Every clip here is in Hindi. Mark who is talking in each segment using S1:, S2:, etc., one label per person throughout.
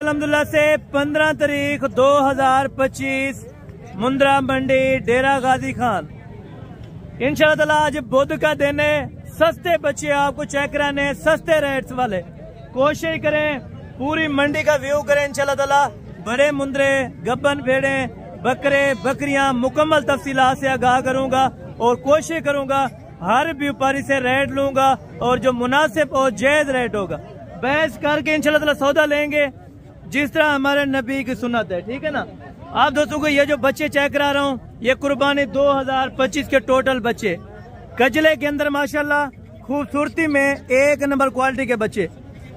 S1: अल्हम्दुलिल्लाह से 15 तारीख 2025 मुंद्रा मंडी डेरा गाजी खान इंशाअल्लाह ताला आज बुध का दिन है। सस्ते बच्चे आपको चेक कराने, सस्ते रेट्स वाले। कोशिश करें पूरी मंडी का व्यू करें इंशाअल्लाह ताला। बड़े मुंद्रे, गब्बन भेड़े, बकरे, बकरियां मुकम्मल तफसीलात से आगाह करूंगा और कोशिश करूंगा हर व्यापारी से रेट लूंगा और जो मुनासिब और जायज रेट होगा बहस करके इंशाअल्लाह ताला सौदा लेंगे जिस तरह हमारे नबी की सुन्नत है। ठीक है ना। आप दोस्तों को ये जो बच्चे चेक करा रहा हूँ ये कुर्बानी 2025 के टोटल बच्चे कजले के अंदर माशाल्लाह खूबसूरती में एक नंबर क्वालिटी के बच्चे।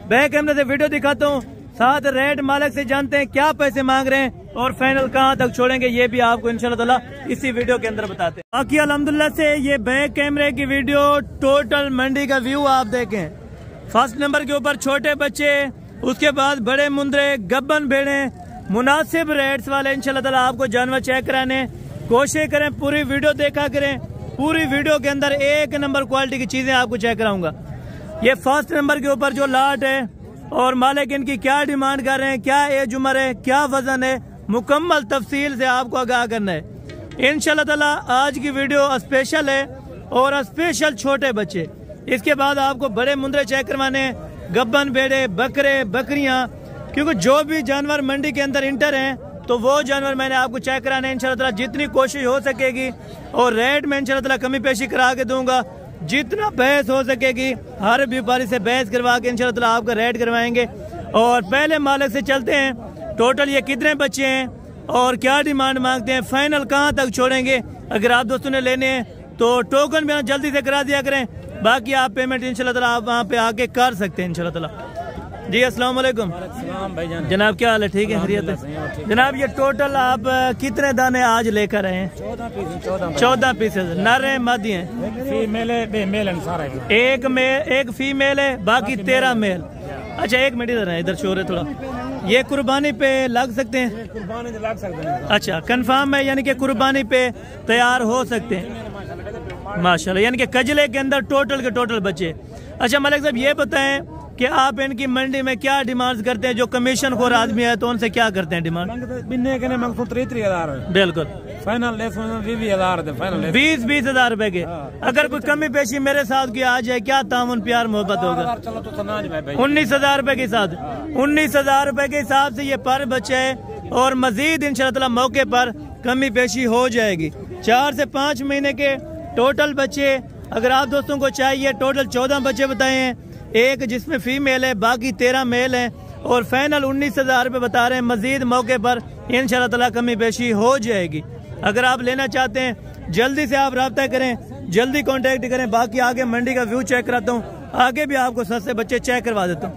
S1: बैक कैमरे से वीडियो दिखाता हूँ, साथ रेट मालिक से जानते हैं क्या पैसे मांग रहे हैं और फाइनल कहाँ तक छोड़ेंगे ये भी आपको इंशाल्लाह ताला इसी वीडियो के अंदर बताते हैं। बाकी अल्हम्दुलिल्लाह से ये बैक कैमरे की वीडियो टोटल मंडी का व्यू आप देखें। फर्स्ट नंबर के ऊपर छोटे बच्चे, उसके बाद बड़े मुंद्रे, गब्बन भेड़े, मुनासिब रेट्स वाले इंशाल्लाह ताला आपको जानवर चेक कराने। कोशिश करें पूरी वीडियो देखा करें, पूरी वीडियो के अंदर एक नंबर क्वालिटी की चीजें आपको चेक कराऊंगा। ये फर्स्ट नंबर के ऊपर जो लाट है और मालिक इनकी क्या डिमांड कर रहे हैं, क्या एज उम्र है, क्या वजन है, मुकम्मल तफसील से आपको आगाह करना है इंशाल्लाह ताला। आज की वीडियो स्पेशल है और स्पेशल छोटे बच्चे। इसके बाद आपको बड़े मुंद्रे चेक करवाने, गब्बन भेड़े, बकरे, बकरियां, क्योंकि जो भी जानवर मंडी के अंदर इंटर हैं तो वो जानवर मैंने आपको चेक कराने इंशाल्लाह ताला जितनी कोशिश हो सकेगी और रेट में इंशाल्लाह ताला कमी पेशी करा के दूंगा। जितना बहस हो सकेगी हर व्यापारी से बहस करवा के इंशाल्लाह ताला आपका रेट करवाएंगे। और पहले मालिक से चलते हैं, टोटल ये कितने बच्चे हैं और क्या डिमांड मांगते हैं, फाइनल कहाँ तक छोड़ेंगे। अगर आप दोस्तों ने लेने हैं तो टोकन भी जल्दी से करा दिया करें, बाकी आप पेमेंट इंशाल्लाह ताला आप वहाँ पे आके कर सकते हैं इंशाल्लाह ताला। जी अस्सलाम वालेकुम जनाब, क्या हाल है? ठीक है, खैरियत है जनाब। ये टोटल आप कितने दाने आज लेकर आए हैं? 14 पीसेज। नर है, मादी हैं?
S2: फीमेल है,
S1: एक फीमेल है, बाकी 13 मेल। अच्छा एक मिनट इधर है, इधर शोर है थोड़ा। ये कुर्बानी पे लग सकते हैं?
S2: कुर्बानी तो लग सकते हैं।
S1: अच्छा कंफर्म है, यानी कि कुर्बानी पे तैयार हो सकते हैं माशाल्लाह। यानी कि कजले के अंदर टोटल के टोटल बच्चे। अच्छा मलिक साहब ये बताएं कि आप इनकी मंडी में क्या डिमांड करते हैं? जो कमीशन खोर आदमी है तो उनसे क्या करते हैं डिमांड? बिल्कुल
S2: फाइनल
S1: 20 हजार रुपए के। अगर कोई कमी पेशी मेरे साथ की आ जाए क्या तामुन प्यार मोहब्बत होगा? 19 हजार रुपए के साथ, 19 हजार रुपए के हिसाब से ये पर बच्चे है और मजीद इंशाअल्लाह मौके पर कमी पेशी हो जाएगी। 4 से 5 महीने के टोटल बच्चे। अगर आप दोस्तों को चाहिए टोटल 14 बच्चे बताए हैं, एक जिसमें फीमेल है, बाकी 13 मेल हैं और फाइनल 19 हजार रुपये बता रहे हैं। मजीद मौके पर इंशाल्लाह ताला कमी पेशी हो जाएगी। अगर आप लेना चाहते हैं जल्दी से आप रब्ता करें, जल्दी कांटेक्ट करें। बाकी आगे मंडी का व्यू चेक कराता हूँ, आगे भी आपको सस्ते बच्चे चेक करवा देता हूँ।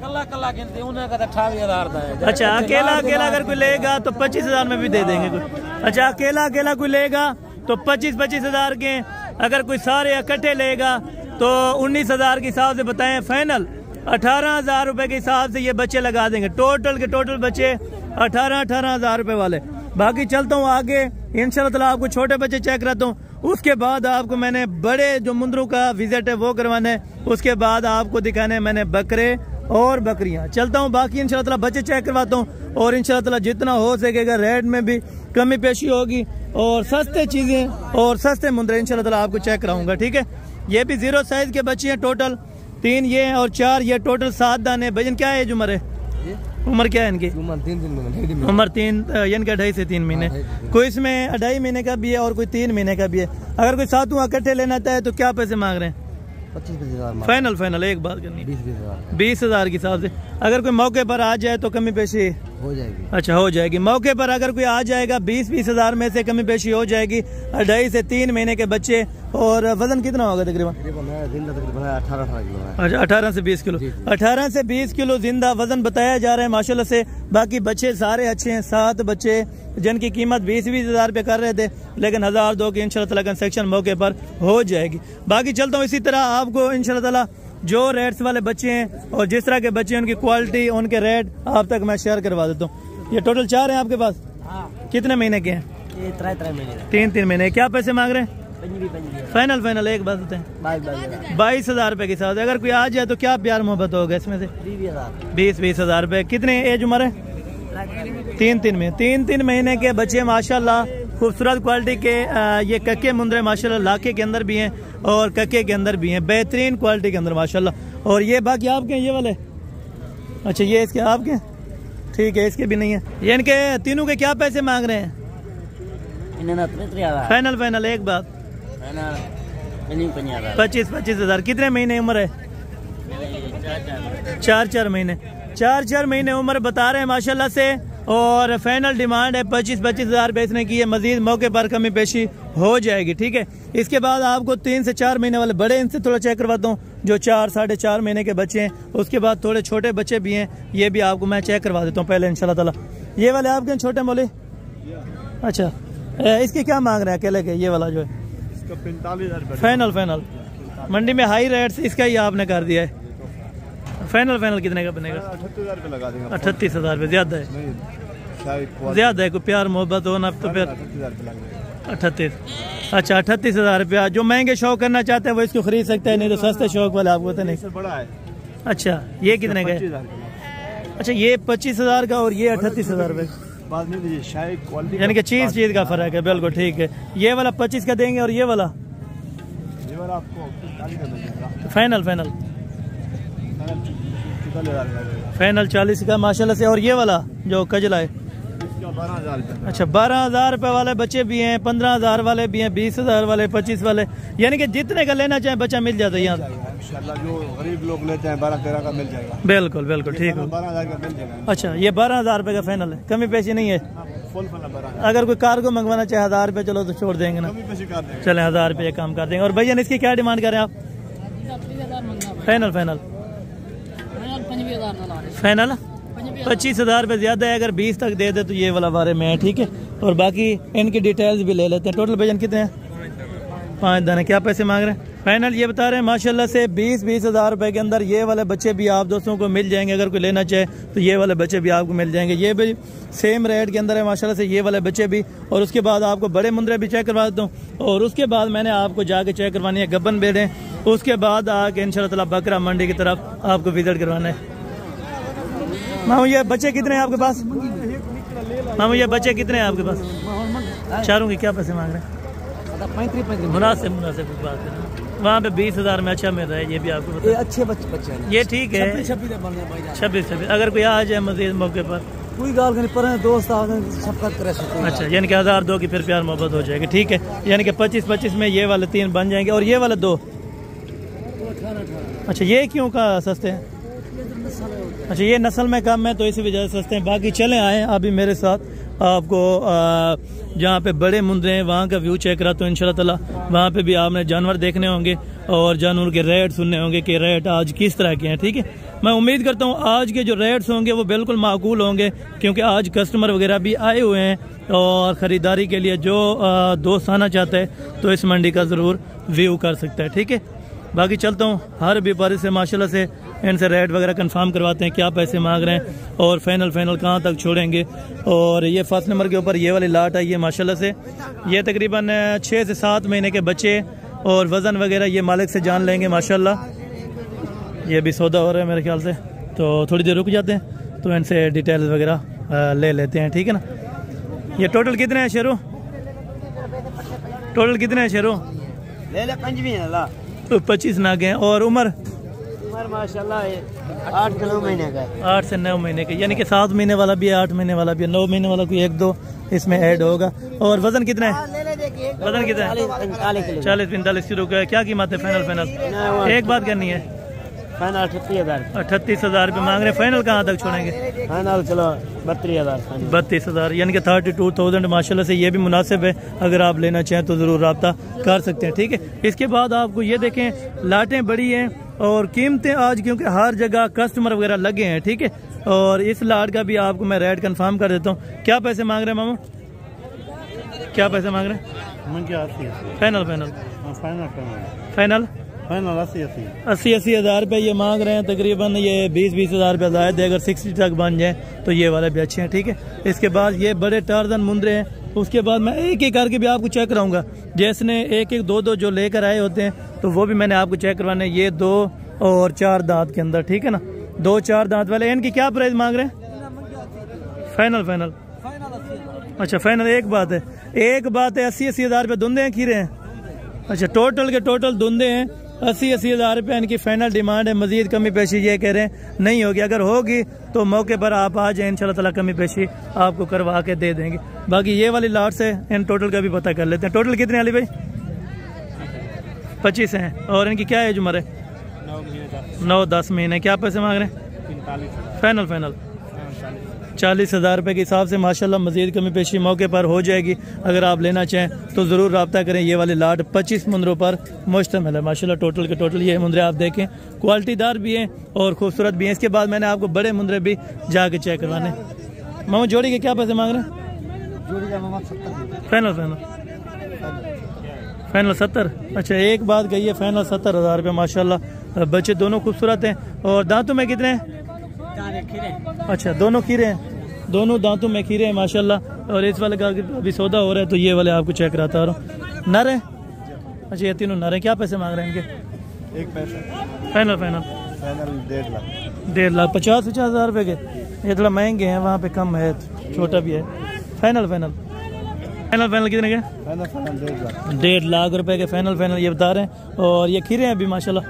S1: अच्छा अकेला अगर कोई लेगा तो 25 हजार में भी दे देंगे कोई। अच्छा अकेला कोई लेगा तो 25 हजार के। अगर कोई सारे इकट्ठे लेगा तो 19 हजार के हिसाब से बताएं। फाइनल 18 हजार रुपए के हिसाब से ये बच्चे लगा देंगे। टोटल के टोटल बच्चे 18 हजार रुपए वाले। बाकी चलता हूँ आगे इंशाल्लाह ताला आपको छोटे बच्चे चेक कराता हूँ। उसके बाद आपको मैंने बड़े जो मुंद्रों का विजिट है वो करवाना है। उसके बाद आपको दिखाने है मैंने बकरे और बकरियां। चलता हूँ बाकी इंशाल्लाह ताला बच्चे चेक करवाता हूँ और इंशाल्लाह ताला जितना हो सकेगा रेट में भी कमी पेशी होगी और सस्ते चीजें और सस्ते मुंद्रे इंशाल्लाह ताला आपको चेक कराऊंगा। ठीक है। ये भी 0 साइज के बच्चे हैं टोटल, 3 ये हैं और 4 ये, टोटल 7 दाने। भजन क्या है उम्र है? उम्र क्या है इनकी?
S2: उम्र
S1: 3 यानी कि 2.5 से 3 महीने। कोई इसमें 2.5 महीने का भी है और कोई 3 महीने का भी है। अगर कोई सातों इकट्ठे लेना चाहे तो क्या पैसे मांग रहे हैं?
S2: 25 हजार
S1: फाइनल एक बात करनी, 20 हजार के हिसाब से। अगर कोई मौके पर आ जाए तो कमी पेशी
S2: हो जाएगी।
S1: अच्छा हो जाएगी मौके पर। अगर कोई आ जाएगा 20 हजार में से कमी पेशी हो जाएगी। 2.5 से 3 महीने के बच्चे। और वजन कितना होगा तकरीबन?
S2: 18 किलो है।
S1: अच्छा 18 से 20 किलो। 18 से 20 किलो जिंदा वजन बताया जा रहा है माशाल्लाह से। बाकी बच्चे सारे अच्छे हैं, 7 बच्चे जिनकी कीमत 20 हजार रुपये कर रहे थे, लेकिन 1002 की इंशाल्लाह ताला कंस्ट्रक्शन मौके पर हो जाएगी। बाकी चलता हूँ इसी तरह आपको इंशाल्लाह ताला जो रेट्स वाले बच्चे हैं और जिस तरह के बच्चे हैं उनकी क्वालिटी, उनके रेट आप तक मैं शेयर करवा देता हूँ। ये टोटल 4 हैं आपके पास? कितने महीने के हैं? 3 महीने। क्या पैसे मांग रहे हैं? फाइनल एक बात होते हैं 22 हजार रुपए के साथ। अगर कोई आ जाए तो क्या प्यार मोहब्बत होगा इसमें से? 20 हजार रुपए। कितने एज उम्र है? तीन महीने के बच्चे माशाल्लाह, खूबसूरत क्वालिटी के। ये कक्के मुंद्रे माशाल्लाह लाके के अंदर भी हैं और कक्के के अंदर भी हैं, बेहतरीन क्वालिटी के अंदर माशाल्लाह। और ये बाकी आपके ये वाले, अच्छा ये इसके आपके, ठीक है, इसके भी नहीं है। ये इनके तीनों के क्या पैसे मांग रहे हैं? फाइनल एक बात 25,000। कितने महीने उम्र है? 4 महीने उम्र बता रहे हैं माशाल्लाह से। और फाइनल डिमांड है 25,000 बेचने की है। मजीद मौके पर कमी पेशी हो जाएगी, ठीक है। इसके बाद आपको 3 से 4 महीने वाले बड़े इनसे थोड़ा चेक करवाता हूँ, जो 4 साढ़े 4 महीने के बच्चे हैं। उसके बाद थोड़े छोटे बच्चे भी हैं, ये भी आपको मैं चेक करवा देता हूँ पहले इंशाल्लाह ताला। ये वाले आपके छोटे मोले, अच्छा इसके क्या मांग रहे हैं अकेले के? ये वाला जो है 45,000 फाइनल। मंडी में हाई रेट से इसका ही आपने कर दिया है। फाइनल कितने का बनेगा?
S2: 38,000 लगा देंगे।
S1: 38,000 रुपये ज़्यादा है, कोई प्यार मोहब्बत हो ना तो फिर 38। अच्छा 38,000 रुपया। जो महंगे शौक करना चाहते हैं वो इसको खरीद सकते हैं, नहीं तो सस्ते शौक वाले आपको तो नहीं।
S2: बड़ा है।
S1: अच्छा ये कितने का है? अच्छा ये 25,000 का और ये 38,000 रुपये। यानी कि चीज का फर्क है, बिल्कुल ठीक है। ये वाला 25 का देंगे और ये वाला आपको फाइनल 40 का माशाल्लाह से। और ये वाला जो कजला है
S2: 12,000।
S1: अच्छा 12,000 रुपए वाले बच्चे भी हैं, 15,000 वाले भी हैं, 20,000 वाले, 25 वाले, यानी कि जितने का लेना चाहे बच्चा मिल जाता है यहाँ।
S2: जो गरीब लोग लेते हैं 12-13 का मिल जाएगा।
S1: बिल्कुल ठीक है।
S2: 12,000 का मिल जाएगा।
S1: अच्छा ये 12,000 रुपए का फाइनल है, कमी पेशी नहीं है। अगर कोई कार को मंगवाना चाहे 1,000 रुपये चलो तो छोड़ देंगे ना, चले 1,000 रुपये काम कर देंगे। और भैया इसकी क्या डिमांड करें आप? फाइनल 25,000 रुपये ज़्यादा है, अगर 20 तक दे दे तो ये वाला बारे में है, ठीक है। और बाकी इनकी डिटेल्स भी ले लेते हैं। टोटल भजन कितने हैं? 5 दाने। क्या पैसे मांग रहे हैं? फाइनल ये बता रहे हैं माशाल्लाह से 20,000 रुपए के अंदर ये वाले बच्चे भी आप दोस्तों को मिल जाएंगे। अगर कोई लेना चाहे तो ये वाले बच्चे भी आपको मिल जाएंगे। ये भी सेम रेट के अंदर है माशाल्लाह से, ये वाले बच्चे भी। और उसके बाद आपको बड़े मुंद्रे भी चेक करवा देता हूँ। और उसके बाद मैंने आपको जाके चेक करवानी है गब्बन बेड़े। उसके बाद आके इंशाल्लाह ताला बकरा मंडी की तरफ आपको विजिट करवाना है। मामू ये बच्चे कितने हैं आपके पास? मामू ये बच्चे कितने हैं आपके पास? चारों के क्या पैसे मांग रहे हैं? 35 मुनासिब बात है। वहाँ पे 20,000 में अच्छा मिल रहा है, ये भी आपको बता।
S2: अच्छे बच्चे हैं,
S1: ये ठीक है। 26 अगर कोई आ जाए मजीद मौके पर
S2: कोई गाल नहीं पर दोस्त सबका करे।
S1: अच्छा यानी कि 1,000 दो की फिर प्यार मोहब्बत हो जाएगी, ठीक है। यानी कि 25 में ये वाले 3 बन जाएंगे और ये वाले 2। अच्छा ये क्यों का सस्ते हैं? अच्छा ये नस्ल में कम है तो इसी वजह से सस्ते हैं। बाकी चले आए अभी मेरे साथ, आपको जहाँ पे बड़े मुंद्रे हैं वहाँ का व्यू चेक करा तो इंशाल्लाह ताला वहाँ पे भी आपने जानवर देखने होंगे और जानवर के रेट सुनने होंगे कि रेट आज किस तरह के हैं, ठीक है। मैं उम्मीद करता हूँ आज के जो रेट्स होंगे वो बिल्कुल माकूल होंगे, क्योंकि आज कस्टमर वगैरह भी आए हुए हैं और ख़रीदारी के लिए जो दोस्त आना चाहता है तो इस मंडी का ज़रूर व्यू कर सकता है, ठीक है। बाकी चलता हूँ हर व्यापारी से माशाल्लाह से इनसे रेट वगैरह कंफर्म करवाते हैं, क्या पैसे मांग रहे हैं और फाइनल कहाँ तक छोड़ेंगे। और ये फर्स्ट नंबर के ऊपर ये वाली लाट आई है माशाल्लाह से। ये तकरीबन 6 से 7 महीने के बच्चे और वज़न वगैरह ये मालिक से जान लेंगे माशाल्लाह। ये भी सौदा हो रहा है मेरे ख्याल से, तो थोड़ी देर रुक जाते हैं तो इनसे डिटेल्स वगैरह ले लेते हैं, ठीक है ना। ये टोटल कितने हैं शेरू? टोटल कितने हैं शेरू?
S2: ले ले
S1: 25 नागे हैं। और उम्र
S2: माशाल्लाह 8 से 9 महीने का है।
S1: 8 से 9 महीने के, यानी कि 7 महीने वाला भी है, 8 महीने वाला भी है, 9 महीने वाला कोई 1-2 इसमें ऐड होगा। और वजन कितना है? वजन कितना है? 40-45 किलो का। क्या कीमत है फाइनल? एक बात करनी है,
S2: फाइनल
S1: 38,000 रुपये मांग रहे हैं। फाइनल कहाँ तक छोड़ेंगे?
S2: फाइनल चलो 32,000।
S1: 32,000 यानी कि 32,000 माशाल्लाह से ये भी मुनासिब है। अगर आप लेना चाहें तो ज़रूर रब्ता कर सकते हैं, ठीक है। इसके बाद आपको ये देखें लाटें बड़ी हैं और कीमतें आज क्योंकि हर जगह कस्टमर वगैरह लगे हैं, ठीक है। और इस लाट का भी आपको मैं रेट कंफर्म कर देता हूँ। क्या पैसे मांग रहे हैं मामा? क्या पैसे मांग रहे हैं? फाइनल 80,000 रुपये ये मांग रहे हैं। तकरीबन ये 20,000 रुपये ज़ायद है। अगर 60 तक बन जाए तो ये वाले भी अच्छे हैं, ठीक है। इसके बाद ये बड़े टार्जन मुंद्रे हैं। उसके बाद मैं एक एक करके भी आपको चेक कराऊंगा, जैसे 1-1 2-2 जो लेकर आए होते हैं तो वो भी मैंने आपको चेक करवाने। ये 2 और 4 दांत के अंदर, ठीक है ना। 2-4 दांत वाले इनकी क्या प्राइस मांग रहे हैं? फाइनल फाइनल अच्छा फाइनल। एक बात है 80-80 हज़ार रुपये धुंधे हैं खीरे हैं। अच्छा टोटल के टोटल धुंधे हैं 80-80 हज़ार रुपये इनकी फाइनल डिमांड है। मजीद कमी पेशी ये कह रहे हैं नहीं होगी, अगर होगी तो मौके पर आप आ जाए, इंशाल्लाह ताला कमी पेशी आपको करवा के दे देंगे। बाकी ये वाली लाट से इन टोटल का भी पता कर लेते हैं। टोटल कितने अली भाई? 25 हैं। और इनकी क्या एज उम्र है? 9-10 महीने। क्या पैसे मांग रहे हैं? फाइनल फाइनल 40 हज़ार रुपये के हिसाब से माशाल्लाह मजीद कमी पेशी मौके पर हो जाएगी। अगर आप लेना चाहें तो ज़रूर रब्ता करें। ये वाली लाट 25 मुंदरों पर मुश्तमिल है माशाल्लाह। टोटल के टोटल ये मुंदरे आप देखें क्वालिटीदार भी हैं और खूबसूरत भी हैं। इसके बाद मैंने आपको बड़े मुंदरे भी जाके चेक करवाने। मामा जोड़ी के क्या पैसे मांग रहे हैं? Final final final 70। अच्छा एक बात कही है फाइनल 70 हज़ार रुपये माशाल्लाह। बच्चे दोनों खूबसूरत हैं। और दांतों में कितने हैं? अच्छा दोनों खीरे हैं, दोनों दांतों में खीरे हैं माशाल्लाह। और इस वाले का अभी सौदा हो रहा है तो ये वाले आपको चेक कराता रहा। नर है? अच्छा ये तीनों नर हैं। क्या पैसे मांग रहे हैं इनके?
S2: 1 पैसा
S1: फाइनल फाइनल 1.5 लाख 50 हज़ार रुपये के। ये थोड़ा महंगे हैं, वहाँ पे कम है, छोटा भी है। फाइनल फाइनल फाइनल फाइनल कितने के? 1.5 लाख रुपए के फाइनल फाइनल ये बता रहे हैं। और ये खीरे हैं अभी माशाल्लाह।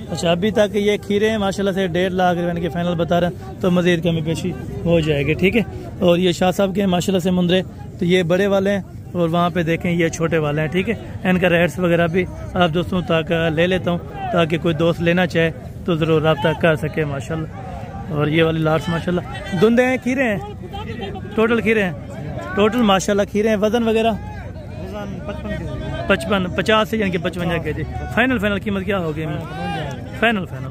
S1: अच्छा अभी तक ये खीरे हैं माशाल्लाह से 1.5 लाख रुपए के फाइनल बता रहे हैं, तो मज़ीद कमी पेशी हो जाएगी ठीक है। और ये शाह साहब के हैं माशाल्लाह से मुंदरे, तो ये बड़े वाले हैं और वहाँ पे देखें ये छोटे वाले हैं ठीक है। इनका रेट्स वगैरह भी आप दोस्तों तक ले लेता हूँ ताकि कोई दोस्त लेना चाहे तो ज़रूर रब्ता कर सके माशाल्लाह। और ये वाली लाट्स माशाल्लाह धुंधे हैं, खीरे हैं, टोटल खीरे हैं, टोटल माशाल्लाह खीरे हैं। वज़न वगैरह 50 से यानी कि 55 के जी। फाइनल फाइनल कीमत क्या होगी? फाइनल फाइनल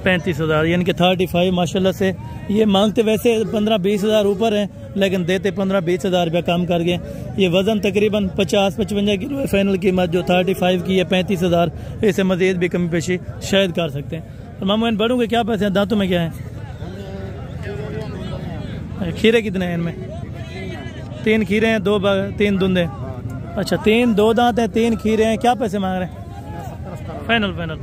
S1: 35 हज़ार यानी कि 35 माशाल्लाह से। ये मांगते वैसे 15-20 हज़ार ऊपर हैं लेकिन देते 15-20 हज़ार रुपया कम कर गए। ये वज़न तकरीबन 50-55 किलो है। फाइनल कीमत जो 35 की है 35 हज़ार। इससे मज़ीद भी कमी पेशी शायद कर सकते हैं। तो मामू इन बड़ों के क्या पैसे हैं? दांतों में क्या है? खीरे कितने हैं इनमें? 3 खीरे हैं, 3 धुंधे। अच्छा 2 दांत हैं, 3 खीरे हैं। क्या पैसे मांग रहे हैं? फाइनल फाइनल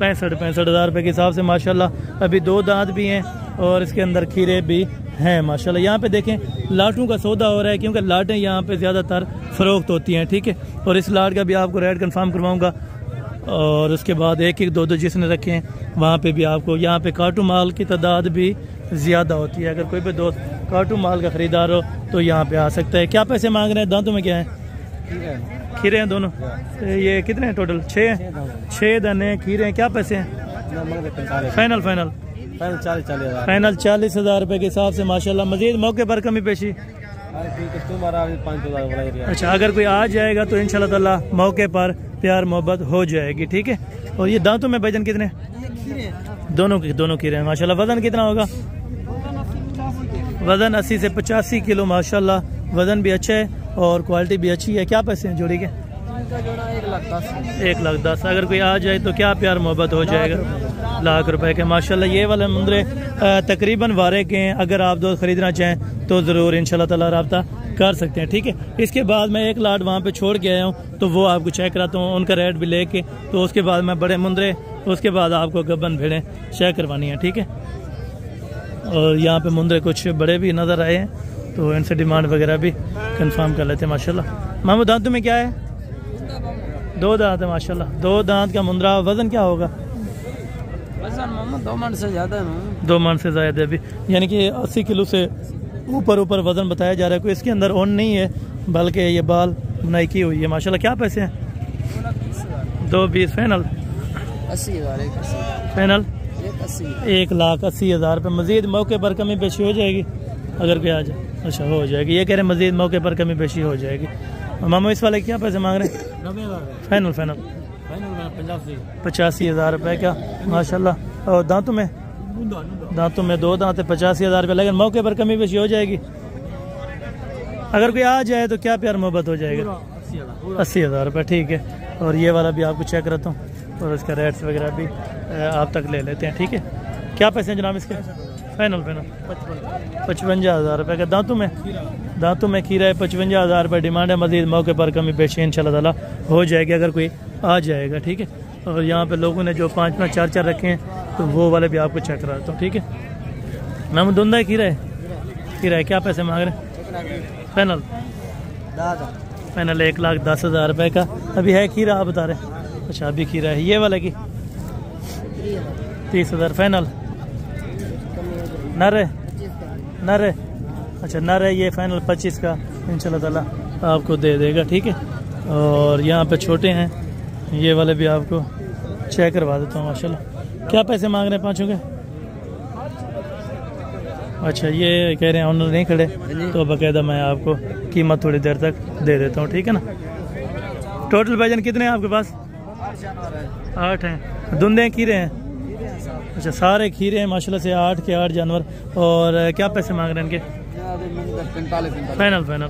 S1: 65 हज़ार रुपये के हिसाब से माशाल्लाह। अभी 2 दांत भी हैं और इसके अंदर खीरे भी हैं माशाल्लाह। यहाँ पे देखें लाटों का सौदा हो रहा है क्योंकि लाटें यहाँ पे ज़्यादातर फ़रोख्त होती हैं ठीक है। और इस लाट का भी आपको रेट कंफर्म करवाऊँगा। और उसके बाद 1-1, 2-2 जिसने रखे हैं वहाँ पे भी आपको, यहाँ पे काटू माल की तादाद भी ज़्यादा होती है। अगर कोई भी दोस्त काटू माल का ख़रीदार हो तो यहाँ पे आ सकता है। क्या पैसे मांग रहे हैं? दांतों में क्या है? खीरे हैं दोनों। ये कितने हैं टोटल? 6 दाने खीरे हैं। क्या पैसे हैं? फाइनल फाइनल 40 हज़ार रुपये के हिसाब से माशाल्लाह। मज़ीद मौके पर कमी पेशी? अच्छा अगर कोई आ जाएगा तो इंशाल्लाह ताला मौके पर प्यार मोहब्बत हो जाएगी ठीक है। और ये दांतों में वजन कितने? दोनों खीरे हैं माशाल्लाह। वजन कितना होगा? वजन 80 से 85 किलो माशाल्लाह। वजन भी अच्छा है और क्वालिटी भी अच्छी है। क्या पैसे हैं जोड़ी के? 1,10,000। अगर कोई आ जाए तो क्या प्यार मोहब्बत हो जाएगा? 1 लाख रुपए के माशाल्लाह। ये वाले मुंदरे तकरीबन वारे के हैं। अगर आप दोस्त खरीदना चाहें तो ज़रूर इंशाल्लाह ताला रब्ता कर सकते हैं ठीक है। इसके बाद मैं एक लाट वहाँ पे छोड़ के आया हूँ तो वो आपको चेक कराता हूँ, उनका रेट भी लेके। तो उसके बाद मैं बड़े मुंदरे, उसके बाद आपको गबन भेड़ें चेक करवानी है ठीक है। और यहाँ पे मुंदरे कुछ बड़े भी नज़र आए हैं तो इनसे डिमांड वगैरह भी कंफर्म कर लेते हैं माशाल्लाह। मामू दांतों में क्या है? 2 दांत है माशाल्लाह। 2 दांत का मुंदरा। वजन क्या होगा?
S2: वजन 2 मन से ज़्यादा है।
S1: 2 मन से ज़्यादा भी यानी कि 80 किलो से ऊपर वजन बताया जा रहा है। कोई इसके अंदर ओन नहीं है बल्कि ये बाल बुनाई की हुई है माशाल्लाह। क्या पैसे हैं? 2,20 फाइनल
S2: 80 हज़ार
S1: फाइनल 1,80,000 रुपये। मज़ीद मौके पर कमी पेशी हो जाएगी अगर कोई आ जाए? अच्छा हो जाएगी। ये कह रहे हैं मज़ीद मौके पर कमी पेशी हो जाएगी। मामू इस वाले क्या पैसे मांग रहे हैं? फाइनल 85 हज़ार रुपये का माशाल्लाह। और दांतों में 2 दांत है, 85 हज़ार रुपये। लेकिन मौके पर कमी पेशी हो जाएगी। अगर कोई आ जाए तो क्या प्यार मोहब्बत हो जाएगा? 80 हज़ार रुपये ठीक है। और ये वाला भी आपको चेक करता हूँ और इसका रेट्स वगैरह भी आप तक ले लेते हैं ठीक है। क्या पैसे हैं जनाब इसके? फाइनल 55 हज़ार रुपये का। दांतों में खीरा है। 55 हज़ार रुपये डिमांड है। मज़ीद मौके पर कमी पेशी इंशाल्लाह ताला हो जाएगी अगर कोई आ जाएगा ठीक है। और यहाँ पे लोगों ने जो 5-5, 4-4 रखे हैं तो वो वाले भी आपको चेक कराता हूँ ठीक है। मैम धुंधा खीरा है, खीरा है, क्या पैसे मांग रहे हैं? फाइनल फाइनल 1,10,000 रुपये का। अभी है खीरा आप बता रहे हैं? अच्छा अभी खीरा है, ये वाला की 30,000 फाइनल। नर है, नर है, अच्छा नर है, ये फाइनल 25 का इंशाल्लाह ताला आपको दे देगा, ठीक है। और यहाँ पे छोटे हैं, ये वाले भी आपको चेक करवा देता हूँ माशाल्लाह। क्या पैसे मांग रहे हैं पाँचों के? अच्छा ये कह रहे हैं ऑनर नहीं खड़े, तो बाकायदा मैं आपको कीमत थोड़ी देर तक दे देता हूँ, ठीक है ना। टोटल भाईजान कितने हैं आपके पास? 8 हैं। धुंधे खीरे हैं? अच्छा सारे खीरे हैं माशाल्लाह से, 8 के 8 जानवर। और क्या पैसे मांग रहे हैं इनके? फाइनल फाइनल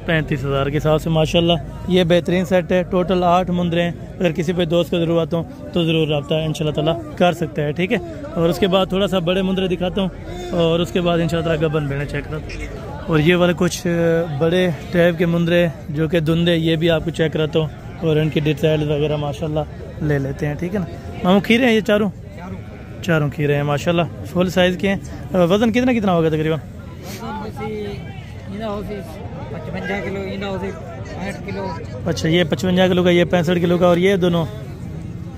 S1: 35,000 के हिसाब से माशाल्लाह ये बेहतरीन सेट है। टोटल 8 मुंदरे हैं। अगर किसी पे दोस्त को ज़रूरत हो तो ज़रूर रब्ता इंशाल्लाह ताला कर सकते हैं, ठीक है। और उसके बाद थोड़ा सा बड़े मुंदरे दिखाता हूँ और उसके बाद इंशाल्लाह ताला गबन भेड़े चेक करता हूँ। और ये वाले कुछ बड़े टाइप के मुंदरे जो कि धुंधे, ये भी आपको चेक कराता हूँ और इनकी डिटेल वगैरह माशाल्लाह ले लेते हैं, ठीक है ना। मामू खीरे हैं ये चारों खीरे हैं माशाल्लाह, फुल साइज़ के हैं। वज़न कितना कितना होगा तकरीबन?
S2: 55 किलो, 60 किलो।
S1: अच्छा ये 55 किलो का, ये 65 किलो का, और ये दोनों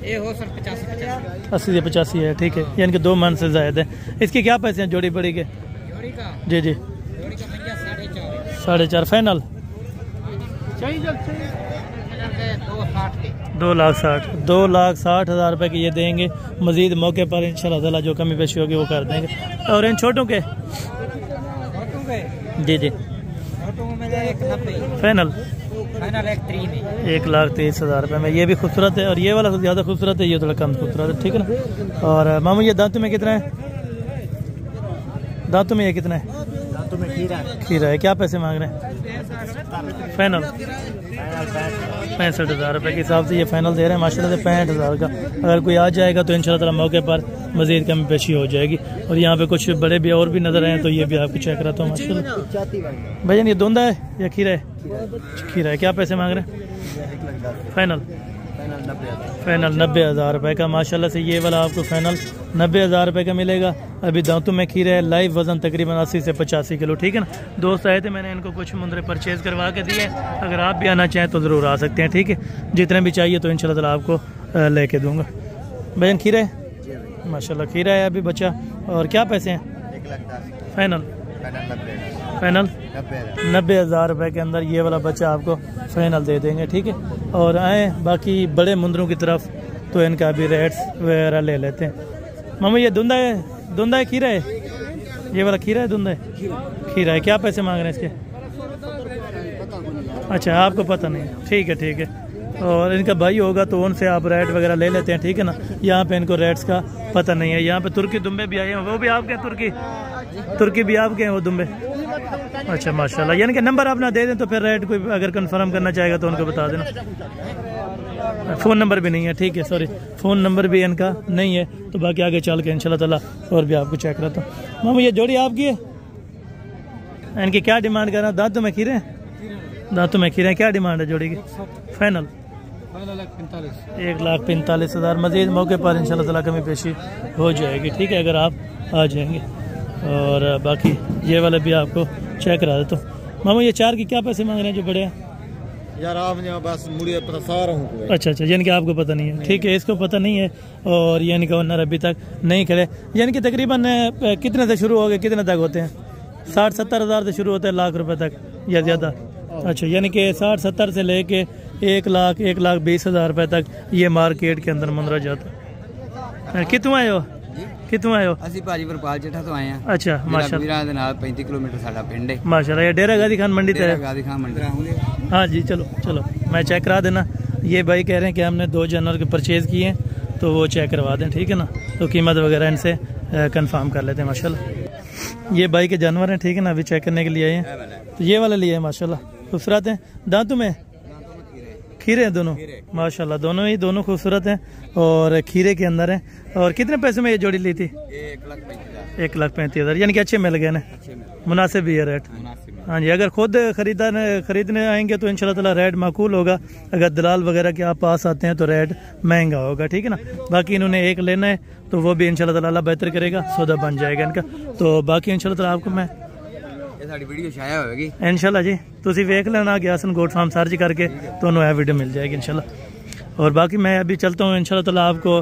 S2: ये हो सर 85
S1: 80 से 85 है, ठीक है। यानी कि 2 मन से ज़्यादा है। इसके क्या पैसे हैं जोड़ी बड़ी के?
S2: जोड़ी का
S1: जी जी
S2: जोड़ी का भैया 4.5
S1: 4.5 फाइनल। 2,60,000 रुपये के ये देंगे। मजीद मौके पर इंशाल्लाह ताला जो कमी पेशी होगी वो कर देंगे। और इन छोटों के जी जी फाइनल 1,30,000 रुपये में। ये भी खूबसूरत है और ये वाला ज़्यादा खूबसूरत है, ये थोड़ा कम खूबसूरत है, ठीक है ना। और मामू ये दांतों में कितना है? दांतों में ये कितना है?
S2: दांतों में
S1: खीरा है। क्या पैसे मांग रहे हैं? फाइनल 65,000 रुपये के हिसाब से ये फाइनल दे रहे हैं माशाल्लाह से 65,000 का। अगर कोई आ जाएगा तो इंशाल्लाह ताला मौके पर मज़ीद कमी पेशी हो जाएगी। और यहाँ पे कुछ बड़े भी और भी नज़र आए तो ये भी आपको चेक कराता हूँ माशाल्लाह। भैया ये धुंधा है या खीरा है? खीरा है। क्या पैसे मांग रहे हैं? फाइनल 90,000 रुपये का माशाल्लाह से। ये वाला आपको फाइनल 90,000 रुपये का मिलेगा। अभी दांतों में खीरा है। लाइव वजन तकरीबन 80 से 85 किलो, ठीक है ना। दोस्त आए थे, मैंने इनको कुछ मुंदरे परचेज़ करवा के दिए। अगर आप भी आना चाहें तो ज़रूर आ सकते हैं, ठीक है। जितने भी चाहिए तो इंशाल्लाह ताला आपको लेके दूंगा। भैया खीरा है माशाल्लाह, खीरा है अभी बच्चा। और क्या पैसे हैं? फाइनल 90,000 रुपये के अंदर ये वाला बच्चा आपको फाइनल दे देंगे, ठीक है। और आए बाकी बड़े मुंदरों की तरफ तो इनका भी रेट्स वगैरह ले लेते हैं। मामा ये धुंधा है खीरा है? ये वाला खीरा है, धुंधा है खीरा है। क्या पैसे मांग रहे हैं इसके? अच्छा आपको पता नहीं, ठीक है। और इनका भाई होगा तो उनसे आप रेट वगैरह ले लेते हैं, ठीक है ना। यहाँ पे इनको रेट्स का पता नहीं है। यहाँ पे तुर्की दुम्बे भी आए हैं, वो भी आपके हैं? तुर्की भी आपके हैं वो दुम्बे? अच्छा माशाल्लाह। यानी कि नंबर आप ना दे दें तो फिर रेट कोई अगर कंफर्म करना चाहेगा तो उनको बता देना। फ़ोन नंबर भी नहीं है, ठीक है, सॉरी फ़ोन नंबर भी इनका नहीं है। तो बाकी आगे चल के इंशाल्लाह ताला और भी आपको चेक करता हूँ। मामू ये जोड़ी आपकी है? इनकी क्या डिमांड कर रहा हूँ? दांतों में खीरे हैं। क्या डिमांड है जोड़ी की? फाइनल 1,45,000। मजीद मौके पर इंशाल्लाह ताला कमी पेशी हो जाएगी, ठीक है, अगर आप आ जाएंगे। और बाकी ये वाले भी आपको चेक करा देता हूँ। मामू ये 4 की क्या पैसे मांग रहे हैं जो बड़े हैं?
S3: यार आप बस मुड़िए पता सारा हूँ।
S1: अच्छा यानी कि आपको पता नहीं है, ठीक है, इसको पता नहीं है। और यानी कि ओनर अभी तक नहीं खड़े। यानी कि तकरीबन कितने से शुरू हो गए, कितने तक होते हैं? 60-70 हज़ार से शुरू होते हैं, लाख रुपए तक या ज़्यादा? अच्छा यानी कि 60-70 से लेके 1,20,000 रुपये तक ये मार्केट के अंदर मुंदरा जाता है। कितों आए हो?
S2: ਅਸੀਂ ਭਾਜੀ ਵਰਪਾਲ ਜੱਠਾ ਤੋਂ ਆਏ ਆ।
S1: अच्छा माशाल्लाह
S2: ਵੀਰਾਂ ਦੇ ਨਾਲ 35 किलोमीटर ਸਾਡਾ ਪਿੰਡ ਹੈ
S1: माशाल्लाह। ये डेरा गाजी खान मंडी
S2: डेरा गाजी खान मंडी।
S1: हाँ जी चलो मैं चेक करा देना। ये भाई कह रहे हैं कि हमने 2 जानवर के परचेज़ किए हैं तो वो चेक करवा दें, ठीक है ना। तो कीमत वगैरह इनसे कंफर्म कर लेते हैं माशाल्लाह। ये भाई के जानवर हैं, ठीक है ना, अभी चेक करने के लिए आए हैं। तो ये वाले लिए हैं माशाल्लाह, खूबसूरत हैं। दांतों में खीरे हैं दोनों माशाल्लाह, दोनों खूबसूरत हैं और खीरे के अंदर हैं। और कितने पैसे में ये जोड़ी ली थी? 1,35,000। यानी कि अच्छे मिल गए ना, मुनासिब भी है रेट? हाँ जी, अगर खुद खरीदने आएंगे तो इंशाल्लाह ताला रेट माकूल होगा। अगर दलाल वगैरह के आप पास आते हैं तो रेट महंगा होगा, ठीक है ना। बाकी इन्होंने एक लेना है तो वो भी इंशाल्लाह ताला अल्लाह बेहतर करेगा, सौदा बन जाएगा इनका। तो बाकी इंशाल्लाह ताला आपको मैं
S2: वीडियो छाया होगी
S1: इंशाल्लाह जी, तुसी वेख लेना ग्यासन गोट फार्म सर्च करके तो नया वीडियो मिल जाएगी इंशाल्लाह। और बाकी मैं अभी चलता हूँ इंशाल्लाह ताला, आपको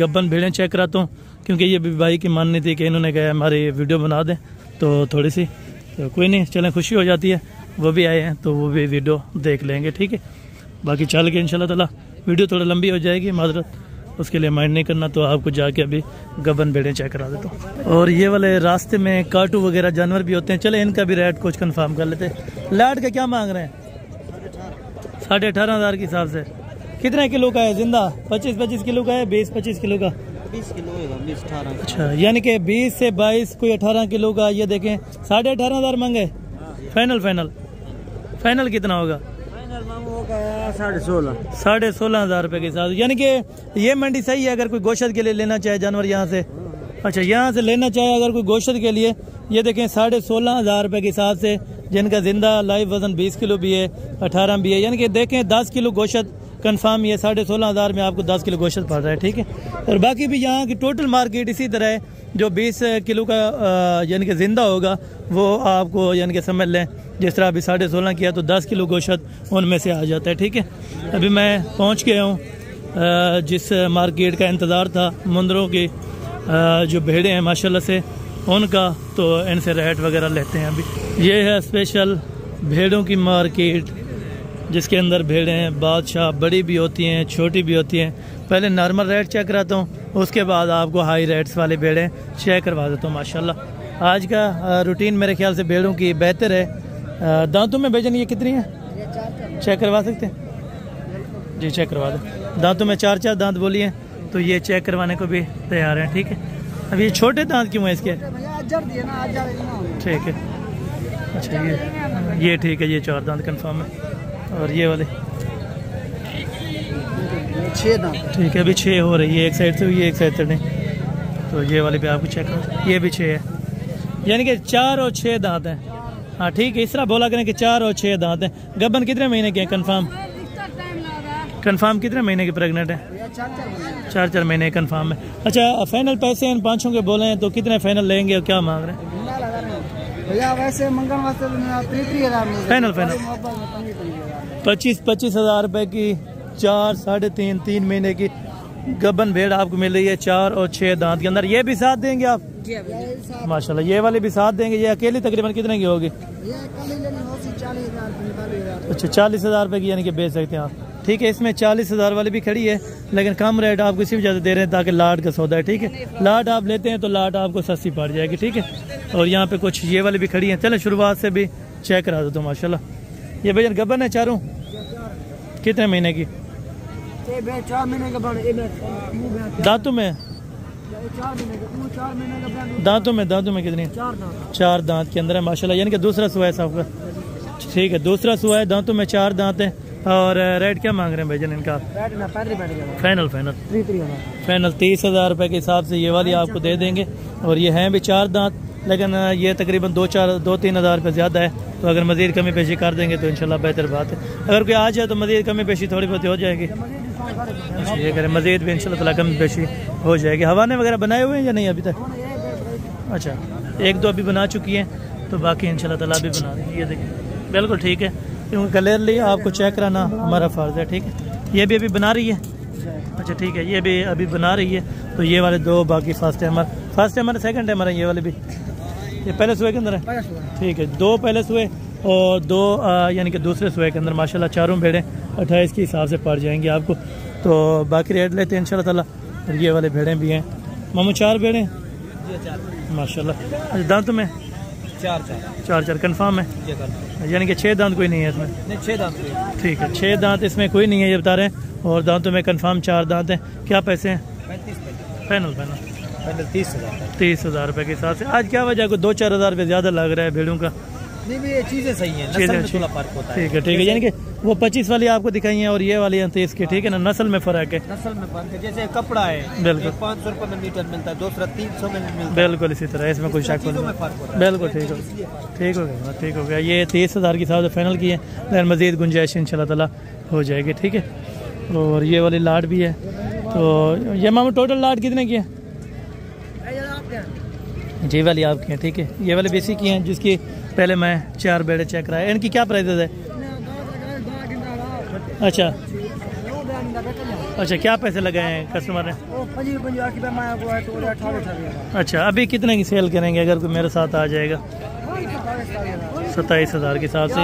S1: गब्बन भेड़ें चेक कराता हूँ, क्योंकि ये भी भाई की माननी थी कि इन्होंने कहा हमारी वीडियो बना दें, तो थोड़ी सी तो कोई नहीं, चलें खुशी हो जाती है, वो भी आए हैं तो वो भी वीडियो देख लेंगे, ठीक है। बाकी चल के इंशाल्लाह ताला वीडियो थोड़ा लंबी हो जाएगी, माजरत उसके लिए माइंड नहीं करना। तो आपको जाके अभी गबन भेड़ें चेक करा देता हूँ। और ये वाले रास्ते में काटू वगैरह जानवर भी होते हैं, चले इनका भी रेट कुछ कंफर्म कर लेते हैं। लाट का क्या मांग रहे हैं? 18,500 के हिसाब से। कितने किलो का है जिंदा? 25 किलो का है, 20-25 किलो का?
S2: 20 किलो होगा, 20-18।
S1: अच्छा, यानी कि 20 से 22 कोई 18 किलो का। ये देखें 18,500 मांगे। फाइनल कितना होगा? 16,500 रुपए के साथ। यानी कि ये मंडी सही है अगर कोई गोश्त के लिए लेना चाहे जानवर यहाँ से। अच्छा, यहाँ से लेना चाहे अगर कोई गोश्त के लिए, ये देखें 16,500 रुपए के हिसाब से, जिनका जिंदा लाइव वजन 20 किलो भी है, 18 भी है। यानी कि देखें 10 किलो गोश्त कंफर्म, ये 16,500 में आपको 10 किलो गोश्त पड़ रहा है, ठीक है। और बाकी भी यहाँ की टोटल मार्केट इसी तरह है, जो 20 किलो का यानी कि जिंदा होगा वो आपको यानी कि समझ लें जिस तरह अभी 16.5 किया तो 10 किलो गोश्त उनमें से आ जाता है, ठीक है। अभी मैं पहुँच गया हूँ जिस मार्केट का इंतज़ार था, मुंदरों की जो भेड़ें हैं माशाल्लाह से उनका, तो इनसे रेट वगैरह लेते हैं। अभी ये है स्पेशल भेड़ों की मार्केट, जिसके अंदर भेड़ें हैं बादशाह, बड़ी भी होती हैं छोटी भी होती हैं। पहले नॉर्मल रेट चेक कराता हूँ, उसके बाद आपको हाई रेट्स वाले भेड़ें चेक करवा देता हूँ। माशाल्लाह आज का रूटीन मेरे ख्याल से भेड़ों की बेहतर है। दांतों में बेचन ये कितनी है चेक करवा सकते हैं जी? चेक करवा दो। दांतों में 4 दांत बोलिए, तो ये चेक करवाने को भी तैयार हैं, ठीक है। अब ये छोटे दांत क्यों है इसके? ठीक है, अच्छा ये ठीक है, ये 4 दांत कंफर्म है। और ये वाले
S2: 6 दांत,
S1: ठीक है, अभी 6 हो रही है, एक साइड से हुई है एक साइड से नहीं, तो ये वाले भी आपको चेक करो, ये भी 6 है, यानी कि 4 और 6 दांत हैं। हाँ ठीक है, इस तरह बोला करें कि 4 और 6 दांत हैं। गबन कितने महीने के हैं कंफर्म कितने महीने की प्रेग्नेंट है? 4 महीने कंफर्म है। अच्छा, फाइनल पैसे इन 5 के बोले हैं, तो कितने फाइनल लेंगे और क्या मांग रहे हैं
S2: भैया? वैसे मंगल वास्ते 30,000
S1: फाइनल 25,000 रुपए की 4, 3.5, 3 महीने की गबन भेड़ आपको मिल रही है 4 और 6 दांत के अंदर। ये भी साथ देंगे आप? माशाल्लाह, ये वाले भी साथ देंगे। ये अकेली तकरीबन कितने की होगी? अच्छा, 40,000 रुपए की यानी कि बेच सकते हैं आप, ठीक है। इसमें 40,000 वाली भी खड़ी है, लेकिन कम रेट आपको इसी वजह से दे रहे हैं ताकि लाट का सौदा है, ठीक है। लाट आप लेते हैं तो लाट आपको सस्ती पड़ जाएगी, ठीक है। और यहाँ पे कुछ ये वाली भी खड़ी है। चले शुरुआत से भी चेक करा दो तो माशाल्लाह। ये भैया गबन है चारों? कितने महीने की?
S2: 4 महीने का।
S1: दांतों में? दांतों में कितनी? 4 दांत के अंदर है माशाल्लाह, यानी कि दूसरा सुहा है साहब का, ठीक है, दूसरा सुहा है। दांतों में 4 दांत हैं। और रेट क्या मांग रहे हैं भाईजान इनका? फाइनल 30,000 रुपए के हिसाब से ये वाली आपको दे देंगे। और ये हैं भी 4 दांत, लेकिन ये तकरीबन 2-3 हज़ार रुपये ज़्यादा है, तो अगर मज़ीद कमी पेशी कर देंगे तो इंशाल्लाह बेहतर बात है। अगर कोई आ जाए तो मज़ीद कमी पेशी थोड़ी बहुत हो जाएगी। अच्छा, ये करें मज़ीद भी इंशाल्लाह ताला कमी पेशी हो जाएगी। हवाने वगैरह बनाए हुए हैं या नहीं अभी तक? अच्छा, 1-2 अभी बना चुकी हैं, तो बाकी इंशाल्लाह ताला भी बना देंगे। ये देखिए बिल्कुल ठीक है, क्योंकि क्लियरली आपको चेक कराना हमारा फ़र्ज़ है, ठीक है। ये भी अभी बना रही है? अच्छा ठीक है, ये भी अभी बना रही है। तो ये वाले 2 बाकी फर्स्ट टाइमर सेकंड टाइमर है। ये वाले भी ये पहले सुबह के अंदर है, ठीक है। 2 पहले सुबह और 2 यानी कि दूसरे सुबह के अंदर माशाल्लाह चारों भेड़ें 28 के हिसाब से पड़ जाएंगी आपको। तो बाकी रेट लेते हैं इंशाल्लाह ताला। और ये वाले भेड़ें भी हैं मामू, 4 भेड़ें माशाल्लाह। अच्छा, दांतों में 4 कंफर्म है, यानी कि 6 दांत कोई नहीं है इसमें? 6 दांत, ठीक है, 6 दांत इसमें कोई नहीं है ये बता रहे हैं। और दांतों में कंफर्म 4 दांत हैं। क्या पैसे हैं? फाइनल 30,000 रुपए के हिसाब से। आज क्या वजह को 2-4 हज़ार रुपये ज़्यादा लग रहा है भेड़ों का?
S2: नहीं, ये चीज़ें सही हैं, नस्ल में थोड़ा फर्क होता है,
S1: ठीक है, यानी कि वो 25 वाली आपको दिखाई है और ये वाली 29 की, ठीक है ना। नस्ल में फ़र्क है,
S2: नस्ल में फर्क है। जैसे कपड़ा है
S1: बिल्कुल
S2: 500 रुपये में मीटर मिलता है, दूसरा 300 में मिलता है।
S1: बिल्कुल इसी तरह, इसमें कोई शक नहीं। बिल्कुल ठीक हो गया, ठीक हो गया। ये 30,000 की हिसाब से फाइनल की है, लेकिन मज़ीद गुंजाइश इंशाल्लाह ताला हो जाएगी, ठीक है। और ये वाली लाट भी है। तो ये मामू टोटल लाट कितने की है? जी वाली आपकी है, ठीक है। ये वाले बेसिक की हैं, जिसकी पहले मैं 4 बेड़े चेक कराए। इनकी क्या प्राइस है? अच्छा अच्छा, क्या पैसे लगाए हैं कस्टमर ने? अच्छा, अभी कितने की सेल करेंगे अगर कोई मेरे साथ आ जाएगा? 27,000 के हिसाब से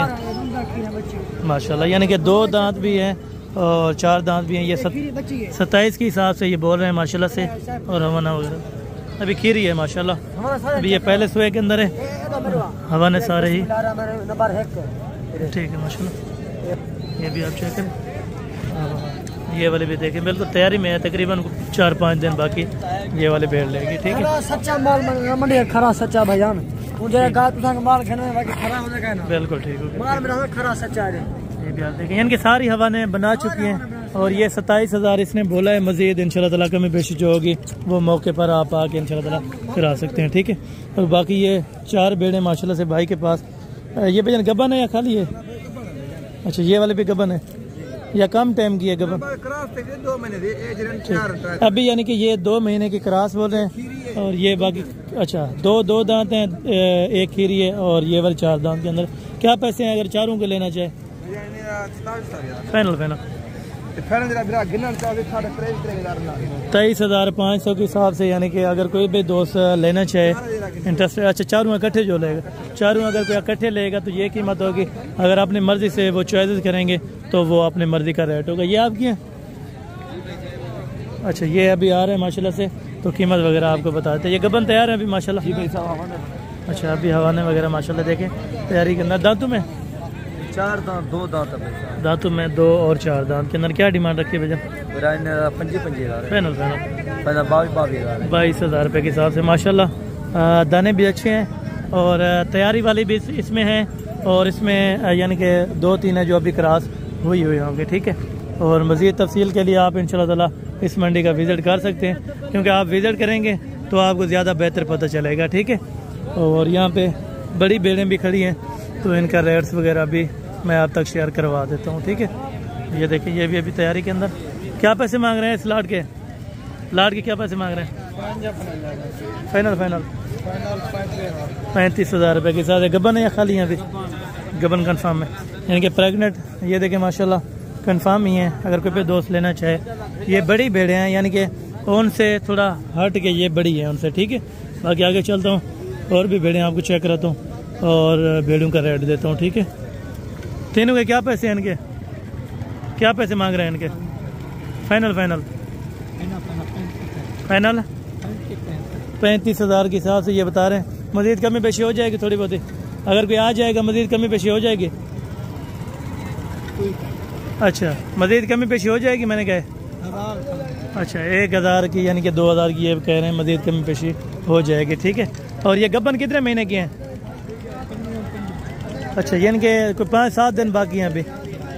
S1: माशाल्लाह, यानी कि 2 दांत भी हैं और 4 दांत भी हैं। ये 27 के हिसाब से ये बोल रहे हैं माशाल्लाह से। और हवाना वगैरह अभी खीरी है माशाल्लाह, अभी ये पहले सुबह के अंदर है, हवाने सारे ही ठीक है माशाल्लाह। ये भी आप चेक करें, ये वाले भी देखें, बिल्कुल तैयारी में है, तकरीबन 4-5 दिन बाकी ये वाले भेड़ लेगी, ठीक है।
S2: सच्चा माल मंडी खरा सच्चा भाईजान, मुझे माल खाने बाकी खरा हो जाएगा ना।
S1: बिल्कुल ठीक हो
S2: माल मेरा खरा सच्चा है।
S1: ये भी आप देखें, इनकी सारी हवाने बना चुकी हैं और ये 27,000 इसने बोला है। मज़ीद इंशाल्लाह ताला कमी पेशी जो होगी वो मौके पर आप आके इंशाल्लाह ताला करा सकते हैं, ठीक है। और बाकी ये 4 बेड़े माशाल्लाह से भाई के पास। ये भैया गबन है या खाली है? अच्छा, ये वाले भी गबन है या कम टाइम की है गबन?
S3: 2 महीने
S1: अभी यानी कि ये 2 महीने की क्रॉस बोल रहे हैं। और ये बाकी अच्छा 2 दांत हैं, 1 खीरी है और ये वाले 4 दांत के अंदर। क्या पैसे हैं अगर चारों के लेना चाहे? फाइनल 23,500 के हिसाब से, यानी कि अगर कोई भी दोस्त लेना चाहे इंटरेस्टेड। अच्छा, चारों इकट्ठे जो लेगा, चारों अगर कोई इकट्ठे लेगा तो ये कीमत होगी। अगर अपनी मर्जी से वो चॉइस करेंगे तो वो अपनी मर्जी का रेट होगा। ये आपकी है? अच्छा, ये अभी आ रहे हैं माशाल्लाह से, तो कीमत वगैरह आपको बताते हैं। ये गबन तैयार है अभी माशाल्लाह। अच्छा, अभी हवाने वगैरह माशाल्लाह देखें तैयारी करना। दांतों में
S3: 4 दांत, 2 दांत
S1: दांतों में 2 और 4 दांत के अंदर क्या डिमांड रखी है भैया? 22,000 रुपये के हिसाब से माशाल्लाह। दाने भी अच्छे हैं और तैयारी वाली भी इसमें है, और इसमें यानी कि 2-3 है जो अभी क्रॉस हुई होंगे, ठीक है। और मज़ीद तफसील के लिए आप इंशाल्लाह ताला इस मंडी का विज़िट कर सकते हैं, क्योंकि आप विज़िट करेंगे तो आपको ज़्यादा बेहतर पता चलेगा, ठीक है। और यहाँ पे बड़ी बेड़ें भी खड़ी हैं, तो इनका रेट्स वगैरह भी मैं आप तक शेयर करवा देता हूँ, ठीक है। ये देखिए, ये भी अभी तैयारी के अंदर। क्या पैसे मांग रहे हैं इस लाट के? लाट के क्या पैसे मांग रहे हैं? फाइनल 35,000 रुपये के साथ। गबन है या खाली है? अभी गबन कंफर्म है, यानी कि प्रेगनेंट। ये देखें माशाल्लाह कंफर्म ही है, अगर कोई भी दोस्त लेना चाहे। ये बड़ी भेड़ें हैं, यानी कि उनसे थोड़ा हट के ये बड़ी है उनसे, ठीक है। बाकी आगे चलता हूँ और भी भेड़ें आपको चेक कराता हूँ और भेड़ों का रेट देता हूँ, ठीक है। तीनों के क्या पैसे हैं इनके? क्या पैसे मांग रहे हैं इनके? फाइनल 35,000 के हिसाब से ये बता रहे हैं। मज़ीद कमी पेशी हो जाएगी थोड़ी बहुत ही, अगर कोई आ जाएगा मज़ीद कमी पेशी हो जाएगी। अच्छा, मज़ीद कमी पेशी हो जाएगी मैंने कहा। अच्छा, 1,000 की यानी कि 2,000 की ये कह रहे हैं, मज़ीद कमी पेशी हो जाएगी, ठीक है। और ये गबन कितने महीने की हैं? अच्छा, यानी कि कोई 5-7 दिन बाकी हैं अभी।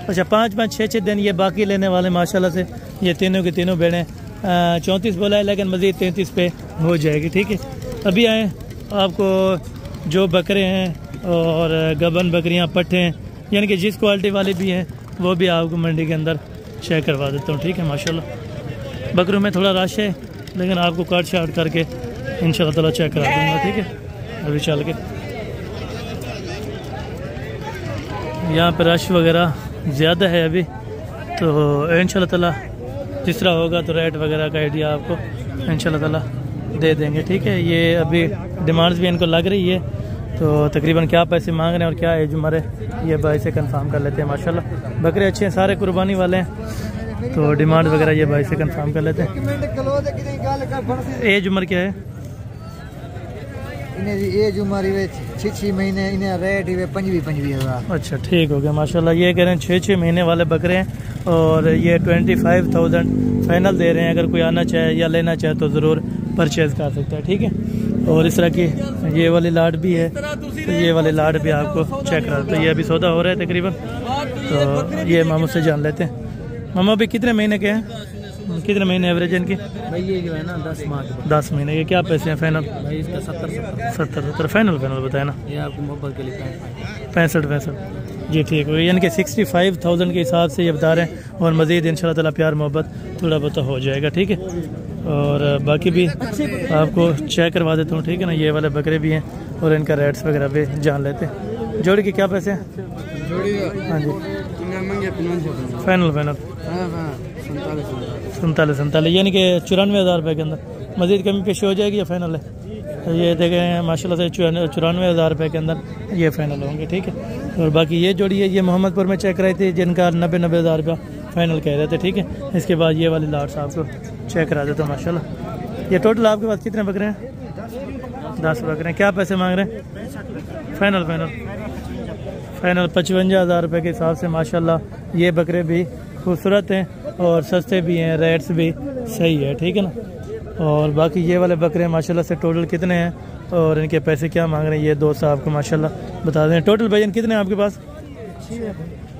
S1: अच्छा, 5-5, 6-6 दिन ये बाकी लेने वाले माशाल्लाह से। ये तीनों के तीनों बेड़े 34 बोला है, लेकिन मज़ीद 33 पे हो जाएगी, ठीक है। अभी आए आपको जो बकरे हैं और गबन बकरियां पट्टे हैं, यानी कि जिस क्वालिटी वाली भी हैं वो भी आपको मंडी के अंदर चेक करवा देता हूँ, ठीक है माशाल्लाह। बकरों में थोड़ा रश है, लेकिन आपको काट शाट करके इंशाल्लाह ताला चेक करा दूँगा, ठीक है। अभी चल के यहाँ पर रश वगैरह ज़्यादा है अभी, तो इंशाल्लाह ताला जिस तरह होगा तो रेट वगैरह का आइडिया आपको इंशाल्लाह ताला दे देंगे, ठीक है। ये अभी डिमांड्स भी इनको लग रही है, तो तकरीबन क्या पैसे मांग रहे हैं और क्या एज उम्र है ये भाई से कंफर्म कर लेते हैं। माशाल्लाह बकरे अच्छे हैं, सारे कुर्बानी वाले हैं, तो डिमांड वगैरह ये भाई से कंफर्म कर लेते हैं। एज उम्र क्या है?
S2: एज उम्र 6 महीने, इन्हें रेट 25,000।
S1: अच्छा, ठीक हो गया माशाल्लाह। ये कह रहे हैं 6 महीने वाले बकरे हैं और ये 25,000 फाइनल दे रहे हैं। अगर कोई आना चाहे या लेना चाहे तो ज़रूर परचेज़ कर सकता है, ठीक है। और इस तरह की ये वाली लाट भी है, तो ये वाली लाट भी आपको चेक करा, तो ये अभी सौदा हो रहा है तकरीबन। तो ये मामू से जान लेते हैं। मामा अभी कितने महीने के हैं, कितने महीने एवरेज इनकी?
S2: भाई ये जो है ना 10 माह के
S1: 10 महीने के। क्या पैसे हैं फाइनल?
S2: भाई इसका 70
S1: फाइनल बताया ना।
S2: ये आपकी मोहब्बत के लिए
S1: 65 जी ठीक है, यानी कि 65,000 के हिसाब से ये बता रहे हैं, और मज़ीद इंशाल्लाह ताला प्यार मोहब्बत थोड़ा बहुत हो जाएगा, ठीक है। और बाकी भी आपको चेक करवा देता हूँ, ठीक है ना। ये वाले बकरे भी हैं और इनका रेट्स वगैरह भी जान लेते हैं। जोड़ी के क्या पैसे हैं? हाँ जी फाइनल 47 यानी कि 94,000 रुपये के अंदर। मज़ीद कमी पेशी हो जाएगी या फाइनल है? तो ये देखें माशाल्लाह से 94,000 रुपये के अंदर ये फाइनल होंगे, ठीक है। और बाकी ये जोड़ी है, ये मोहम्मदपुर में चेक कराई थी, जिनका 90,000 रुपया फाइनल कह रहे थे, ठीक है। इसके बाद ये वाली लाट्स आपको चेक करा देता हूँ माशाल्लाह। ये टोटल आपके पास कितने बकरे हैं? 10 बकरे हैं। क्या पैसे मांग रहे हैं? फाइनल 55,000 रुपये के हिसाब से माशाल्लाह ये बकरे भी खूबसूरत हैं और सस्ते भी हैं, रेट्स भी सही है, ठीक है ना। और बाकी ये वाले बकरे माशाल्लाह से टोटल कितने हैं और इनके पैसे क्या मांग रहे हैं, ये दोस्त आपको माशाल्लाह बता दें। टोटल भजन कितने हैं आपके पास?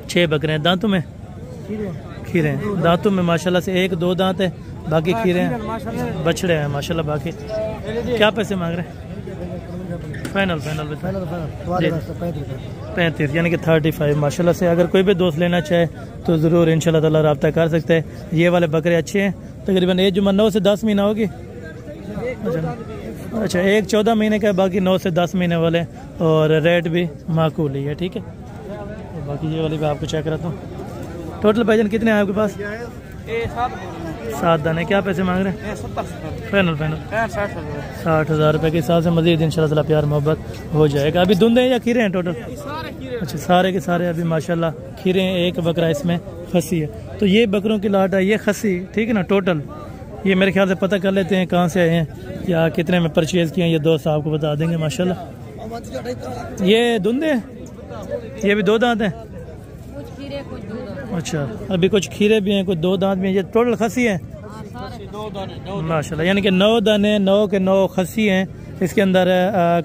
S1: 6 बकरे हैं। दांतों में खीरे हैं, दांतों में माशाल्लाह से 1-2 दांत है, बाकी खीरे हैं, बछड़े हैं माशाल्लाह। बाकी क्या पैसे मांग रहे हैं? फाइनल 35 यानी कि 35 माशाल्लाह से। अगर कोई भी दोस्त लेना चाहे तो ज़रूर इंशाल्लाह ताला रब्ता कर सकते हैं। ये वाले बकरे अच्छे हैं, तकरीबन एज जुम्मा 9 से 10 महीना होगी। अच्छा 1 14 महीने का है, बाकी 9 से 10 महीने वाले, और रेट भी माकूल ही है, ठीक है। और बाकी ये वाली भी आपको चेक कराता हूँ। टोटल पैजन कितने हैं आपके पास? 7 दाने। क्या पैसे मांग रहे हैं? फाइनल 60,000 रुपये के हिसाब से मज़ीद इंशाल्लाह ताला प्यार मोहब्बत हो जाएगा। अभी धुंधे या खीरे हैं टोटल? अच्छा सारे के सारे अभी माशाल्लाह खीरे हैं। एक बकरा इसमें खसी है, तो ये बकरों की लाट है, ये खसी, ठीक है ना। टोटल ये मेरे ख्याल से पता कर लेते हैं कहाँ से आए हैं या कितने में परचेज़ किए हैं, ये दोस्त आपको बता देंगे माशाल्लाह। ये धुंधे, ये भी 2 दांत हैं। अच्छा अभी कुछ खीरे भी हैं, कुछ 2 दांत भी हैं। ये टोटल खसी है माशाल्लाह, यानी कि 9 दाने, 9 के 9 खसी हैं। इसके अंदर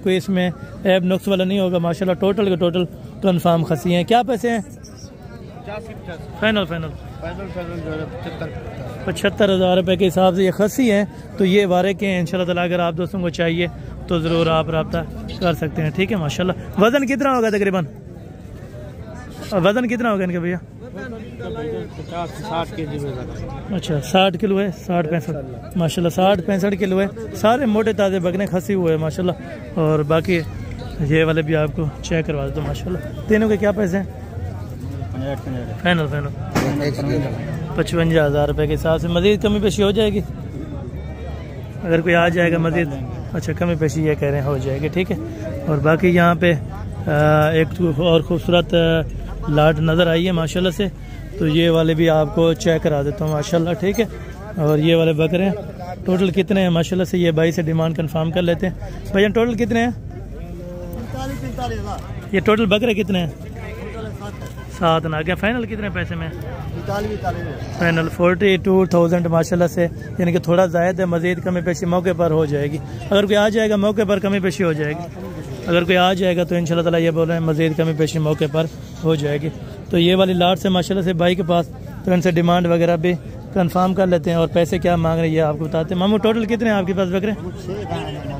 S1: कोई इसमें ऐब नुक्स वाला नहीं होगा माशाल्लाह। टोटल के टोटल कंफर्म खसी हैं। क्या पैसे हैं? फाइनल 75,000 रुपये के हिसाब से ये खसी हैं। तो ये वारे के हैं इंशाल्लाह ताला। अगर आप दोस्तों को चाहिए तो ज़रूर आप रब्ता कर सकते हैं, ठीक है माशाल्लाह। वज़न कितना होगा तकरीबन? वज़न कितना होगा इनके भैया?
S2: 60 केजी।
S1: अच्छा 60 किलो है, 60-65 माशाल्लाह, 60-65 किलो है। सारे मोटे ताज़े बकने खसी हुए हैं माशाल्लाह। और बाकी ये वाले भी आपको चेक करवा देता हूँ माशाल्लाह। तीनों के क्या पैसे हैं? फाइनल 55,000 रुपये के हिसाब से। मज़ीद कमी पेशी हो जाएगी अगर कोई आ जाएगा मज़ीद। अच्छा कमी पेशी ये कह रहे हैं हो जाएगी, ठीक है। और बाकी यहाँ पे एक और खूबसूरत लाट नज़र आई है माशाल्लाह से, तो ये वाले भी आपको चेक करा देता हूँ माशाल्लाह, ठीक है। और ये वाले बकरे हैं टोटल कितने हैं माशाल्लाह से, ये भाई से डिमांड कंफर्म कर लेते हैं। भैया टोटल कितने हैं? 45-45 ये टोटल बकरे कितने हैं? 7 ना। क्या फाइनल कितने पैसे में? फाइनल 42,000 माशाल्लाह से, यानी कि थोड़ा ज़ायद है। मज़ीद कमी पेशी मौके पर हो जाएगी। अगर कोई आ जाएगा मौके पर कमी पेशी हो जाएगी। अगर कोई आ जाएगा तो इंशाल्लाह ताला ये बोल रहे हैं मज़ीद कमी पेशी मौके पर हो जाएगी। तो ये वाली लाट से माशाल्लाह से भाई के पास, तो इनसे डिमांड वगैरह भी कंफर्म कर लेते हैं और पैसे क्या मांग रहे हैं ये आपको बताते हैं। मामू टोटल कितने हैं आपके पास बकरे?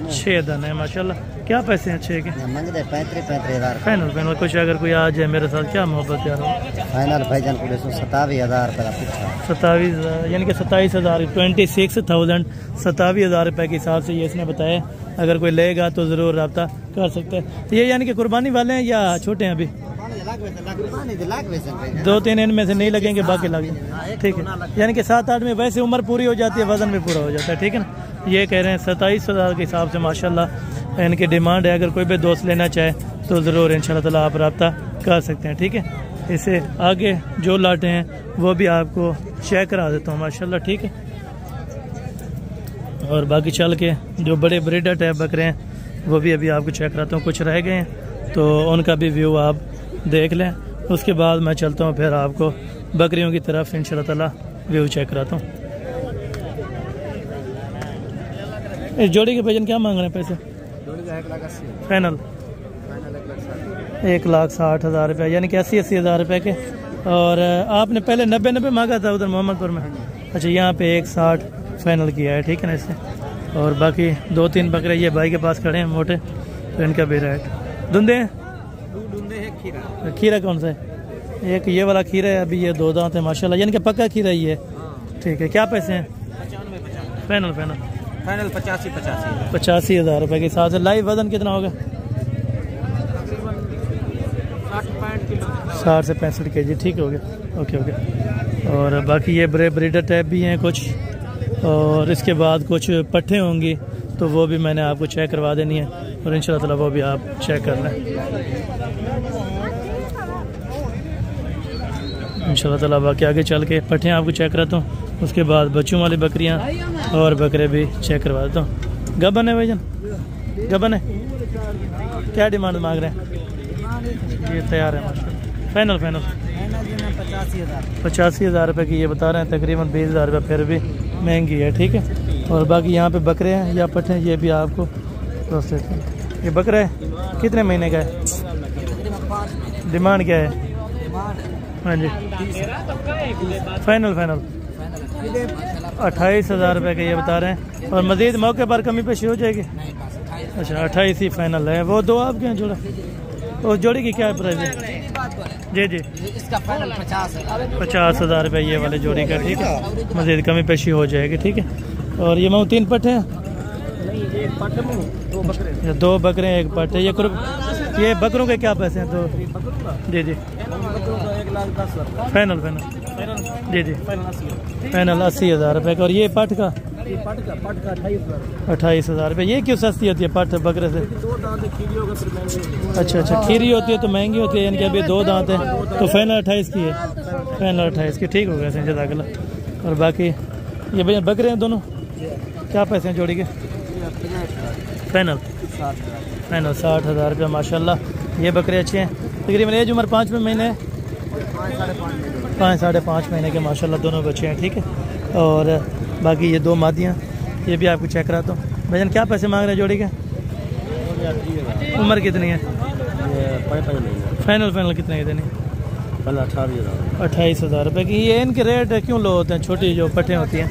S1: 6 दाने हैं माशाल्लाह। क्या पैसे हैं 6 के?
S2: 35,000
S1: फाइनल कुछ अगर कोई आ जाए मेरे साथ क्या मोहब्बत यार?
S2: फाइनल भाईजान 27,000 रुपये।
S1: 27 यानी कि 27,000 26,000 27,000 रुपये के हिसाब से ये इसने बताया। अगर कोई लेगा तो ज़रूर रब्ता कर सकते हैं। तो ये यानी कि कुर्बानी वाले हैं या छोटे हैं? अभी 2-3 इनमें से नहीं लगेंगे, बाकी लगे, ठीक है। यानी कि 7-8 में वैसे उम्र पूरी हो जाती है, वजन भी पूरा हो जाता है, ठीक है ना। ये कह रहे हैं 27,000 के हिसाब से माशाल्लाह इनकी डिमांड है। अगर कोई भी दोस्त लेना चाहे तो ज़रूर इंशाल्लाह ताला आप रब्ता कर सकते हैं, ठीक है। इससे आगे जो लाटे हैं वो भी आपको चेक करा देता हूँ माशाल्लाह, ठीक है। और बाकी चल के जो बड़े ब्रीडर टाइप बकरे हैं वो भी अभी आपको चेक कराता हूँ। कुछ रह गए हैं तो उनका भी व्यू आप देख लें, उसके बाद मैं चलता हूँ फिर आपको बकरियों की तरफ इंशाल्लाह ताला व्यू चेक कराता हूँ। इस जोड़ी के वजन क्या मांग रहे हैं पैसे? फाइनल 1,60,000 रुपये, यानी कि 80,000 रुपये के। और आपने पहले 90 मांगा था उधर मोहम्मदपुर में। अच्छा, यहाँ पे 160 फाइनल किया है, ठीक है ना इससे। और बाकी 2-3 बकरे ये भाई के पास खड़े हैं मोटे, तो इनका भी रेट। धुंधे हैं, खीरा कौन सा है? एक ये वाला खीरा है, अभी ये 2 दांत है माशाल्लाह, यानी कि पक्का खीरा ही है, ठीक है। क्या पैसे हैं?
S3: 95
S1: फाइनल
S3: 85
S1: रुपये के हिसाब से। लाइव वजन कितना होगा? 60 से 65 kg, ठीक हो गया। Okay okay. और बाकी ये ब्रीडर टाइप भी हैं कुछ, और इसके बाद कुछ पट्ठे होंगी, तो वो भी मैंने आपको चेक करवा देनी है, और इंशाल्लाह ताला वो भी आप चेक कर लें इंशाल्लाह ताला। बाकी आगे चल के पट्ठे आपको चेक कराता हूँ, उसके बाद बच्चों वाली बकरियाँ और बकरे भी चेक करवा देता हूँ। गबन है भाईजान, गबन है। क्या डिमांड मांग रहे हैं? ये तैयार है माशाल्लाह। फाइनल 85,000 रुपये की ये बता रहे हैं, तकरीबन 20,000 रुपये फिर भी महंगी है, ठीक है। और बाकी यहाँ पे बकरे हैं या पट्ठे हैं, ये भी आपको दोस्त देते हैं। ये बकरा है, कितने महीने का है? डिमांड क्या है? हाँ जी, फाइनल 28,000 रुपये का ये बता रहे हैं। और मज़ीद मौके पर कमी पेशी हो जाएगी? अच्छा, 28 ही फाइनल है। वो 2 आपके यहाँ जोड़ा, उस जोड़ी की क्या प्राइस है? जी जी,
S2: इसका फाइनल
S1: 50,000 रुपये ये वाले जोड़ी का, ठीक है। मज़ीद कमी पेशी हो जाएगी, ठीक है। और ये 3 पट्टे हैं, 2 बकरे हैं, 1 पट्टे। ये बकरों के क्या पैसे हैं? तो जी जी, फाइनल जी जी, फाइनल 80,000 रुपये का। और ये पट का 28,000 रुपये। ये क्यों सस्ती होती है पट बकरे से? अच्छा, खीरी होती है तो महंगी होती है, यानी कि अभी 2 दांत है, तो फाइनल 28 की है, फाइनल 28 की, ठीक हो गया जज़ाकल्लाह। और बाकी ये भैया बकरे हैं दोनों, क्या पैसे हैं जोड़ी के? फाइनल 60,000 रुपये माशाल्लाह। ये बकरे अच्छे हैं, तकरीबन एज उम्र 5 महीने, 5-5.5 महीने के माशाल्लाह दोनों बच्चे हैं, ठीक है। और बाकी ये 2 मादियाँ, ये भी आपको चेक कराता हूँ। भैया क्या पैसे मांग रहे हैं जोड़ी के? उम्र कितनी है? फाइनल कितने की देनी? 28,000 रुपये की। ये इनके रेट क्यों लो होते हैं? छोटी जो पट्टे होती हैं,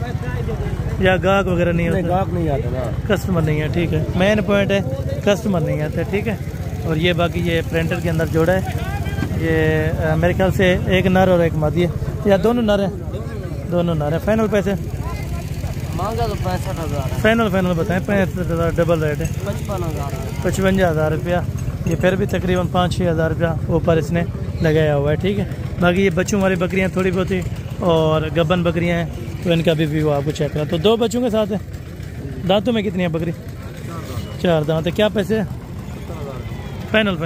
S1: या गाहक वगैरह नहीं होते?
S3: गाहक नहीं आते ना,
S1: कस्टमर नहीं है, ठीक है। मेन पॉइंट है कस्टमर नहीं आते, ठीक है। और ये बाकी ये प्रिंटर के अंदर जोड़ा है, ये मेरे ख्याल से 1 नर और 1 मादी है, या दोनों नर हैं? दोनों नर हैं। फाइनल पैसे
S2: मांगा तो 65,000।
S1: फाइनल बताएं। 65,000 डबल रेट है, 55,000 रुपया। ये फिर भी तकरीबन 5-6 हज़ार रुपया ऊपर इसने लगाया हुआ है, ठीक है। बाकी ये बच्चों वाली बकरियाँ थोड़ी बहुत ही, और गबन बकरियाँ हैं, तो इनका भी व्यू आपको चेक करा। तो 2 बच्चों के साथ है। दांतों में कितनी है बकरी? 4 दांत है। क्या पैसे? फाइनल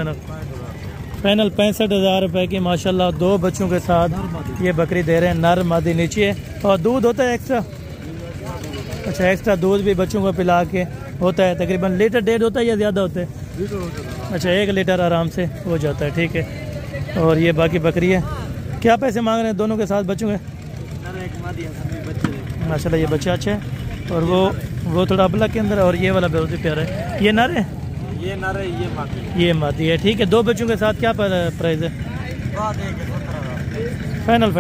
S1: 65,000 रुपये की माशाल्लाह 2 बच्चों के साथ ये बकरी दे रहे हैं। नर मादी नीचे है, और दूध होता है एक्स्ट्रा? अच्छा, एक्स्ट्रा दूध भी बच्चों को पिला के होता है, तकरीबन 1.5 होता है या ज़्यादा होता है? अच्छा, 1 लीटर आराम से हो जाता है, ठीक है। और ये बाकी बकरी है। क्या पैसे मांग रहे हैं दोनों के साथ बच्चों के? माशाल्लाह ये बच्चा अच्छा है, और वो थोड़ा अबला के अंदर, और ये वाला बहुत ही प्यारा है। ये नर है?
S3: ये नर है,
S1: ये मादी है, ठीक है। 2 बच्चों के साथ क्या प्राइस है? फाइनल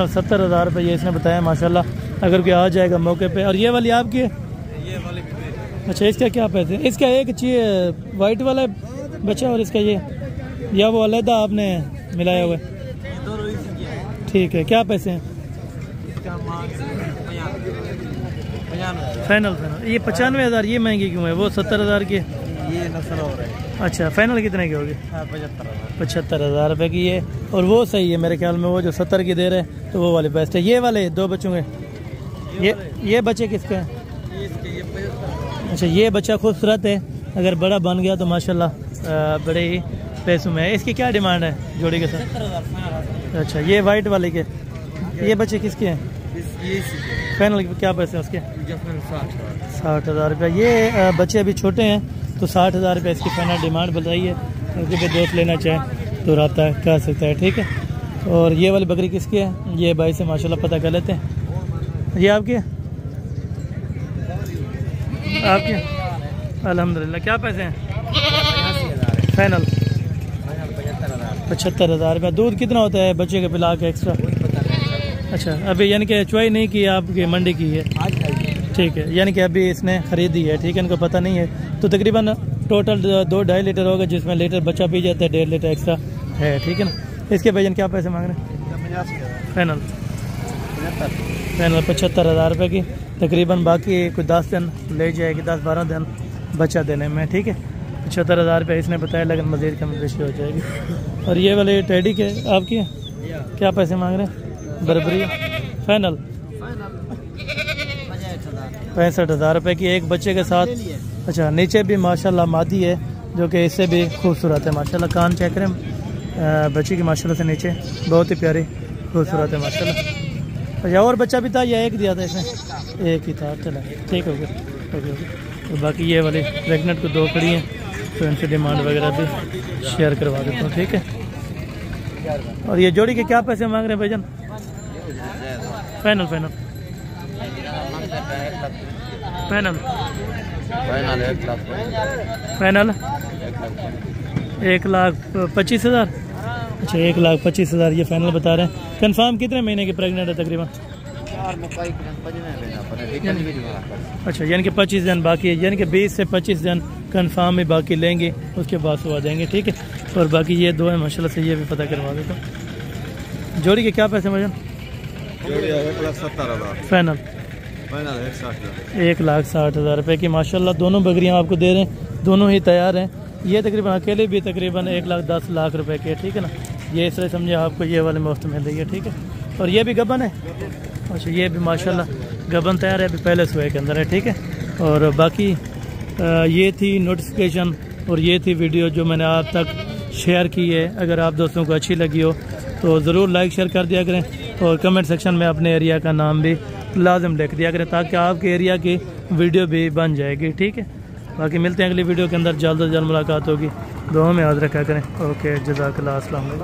S1: 70,000 रुपये ये इसने बताया माशाल्लाह। अगर कोई आ जाएगा मौके पे। और ये वाली आपकी है?
S3: ये वाली।
S1: अच्छा, इसका क्या पैसे? इसका एक चाहिए वाइट वाला बच्चा, और इसका ये, या वो अलहदा आपने मिलाया हुआ है? ठीक है। क्या पैसे हैं? फाइनल ये 95,000। ये महंगी क्यों है? वो 70,000 की है।
S3: ये नस्ल हो रहा है।
S1: अच्छा, फाइनल कितने की होगी? 75,000 रुपये की है। और वो सही है मेरे ख्याल में, वो जो 70 की दे रहे हैं, तो वो वाले बेस्ट है। ये वाले 2 बच्चों के, ये बच्चे किसके हैं? अच्छा, ये बच्चा खूबसूरत है, अगर बड़ा बन गया तो माशाल्लाह बड़े ही पैसों में है। इसकी क्या डिमांड है जोड़ी के साथ? 70,000। अच्छा, ये वाइट वाले के, ये बच्चे किसके हैं? फाइनल क्या पैसे हैं उसके? 60,000 रुपये। ये बच्चे अभी छोटे हैं, तो 60,000 रुपये इसकी फाइनल डिमांड बताइए। अगर कोई दोस्त लेना चाहे तो रब्ता कर सकता है, ठीक है। और ये वाली बकरी किसकी है? ये भाई से माशाल्लाह पता कर लेते हैं। ये आपकी? अल्हम्दुलिल्लाह। क्या पैसे हैं? फाइनल 75,000 रुपये। दूध कितना होता है बच्चे के पिला के एक्स्ट्रा? अच्छा, अभी यानी कि चॉइस नहीं की आपकी मंडी की है? ठीक है, यानी कि अभी इसने खरीदी है, ठीक है, इनको पता नहीं है। तो तकरीबन टोटल 2-2.5 लीटर होगा, जिसमें लीटर बच्चा पी जाता है, 1.5 लीटर एक्स्ट्रा है, ठीक है ना। इसके भैया क्या पैसे मांग रहे हैं? फाइनल 75,000 रुपये की तकरीबन। बाकी कुछ 10 दिन ले जाएगी, 10-12 दिन बच्चा देने में, ठीक है। 75,000 रुपये इसने बताया, लेकिन मज़ीद कम बेशी हो जाएगी। और ये वाले टेडी के आपकी क्या पैसे मांग रहे हैं? बर्बरी फाइनल 65,000 रुपये की एक बच्चे के साथ। अच्छा, नीचे भी माशाल्लाह मादी है, जो कि इससे भी खूबसूरत है माशाल्लाह। कान चेक करें बच्ची की माशाल्लाह से, नीचे बहुत ही प्यारी खूबसूरत है माशाल्लाह। अच्छा, और बच्चा भी था या एक दिया था इसने? एक ही था, चला ठीक हो गया, ओके। तो बाकी ये वाली प्रेगनेंट को 2 खड़ी हैं, तो इनसे डिमांड वगैरह भी शेयर करवा देता हूँ, ठीक है। और ये जोड़ी के क्या पैसे मांग रहे हैं भाईजान? Final final final final 1,25,000। अच्छा, 1,25,000 ये फाइनल बता रहे हैं। कंफर्म कितने महीने की प्रेग्नेंट है तकरीबन? अच्छा, यानी कि 25 दिन बाकी है, यानी कि 20 से 25 दिन कंफर्म में बाकी लेंगे, उसके बाद सुबह देंगे, ठीक है। और बाकी ये 2 है माशाल्लाह से, ये भी पता करवा देता हूँ। जोड़ी के क्या पैसे मजन?
S3: 1,70,000
S1: फाइनल 1,60,000 रुपये की माशाल्लाह। दोनों बकरियाँ आपको दे रहे हैं, दोनों ही तैयार हैं। ये तकरीबन अकेले भी तकरीबन 1,10,00,000 रुपये के, ठीक है ना। ये इसलिए समझे आपको ये वाले मुफ्त मिल रही है, ठीक है। और ये भी गबन है। अच्छा, ये भी माशाल्लाह गबन तैयार है, अभी पहले सुबह के अंदर है, ठीक है। और बाकी ये थी नोटिफिकेशन और ये थी वीडियो जो मैंने आप तक शेयर की है। अगर आप दोस्तों को अच्छी लगी हो तो ज़रूर लाइक शेयर कर दिया करें, और कमेंट सेक्शन में अपने एरिया का नाम भी लाजम लिख दिया करें, ताकि आपके एरिया की वीडियो भी बन जाएगी, ठीक है। बाकी मिलते हैं अगली वीडियो के अंदर, जल्द से जल्द मुलाकात होगी। दुआ में याद रखा करें। ओके, जज़ाकल्लाह, अस्सलाम वालेकुम।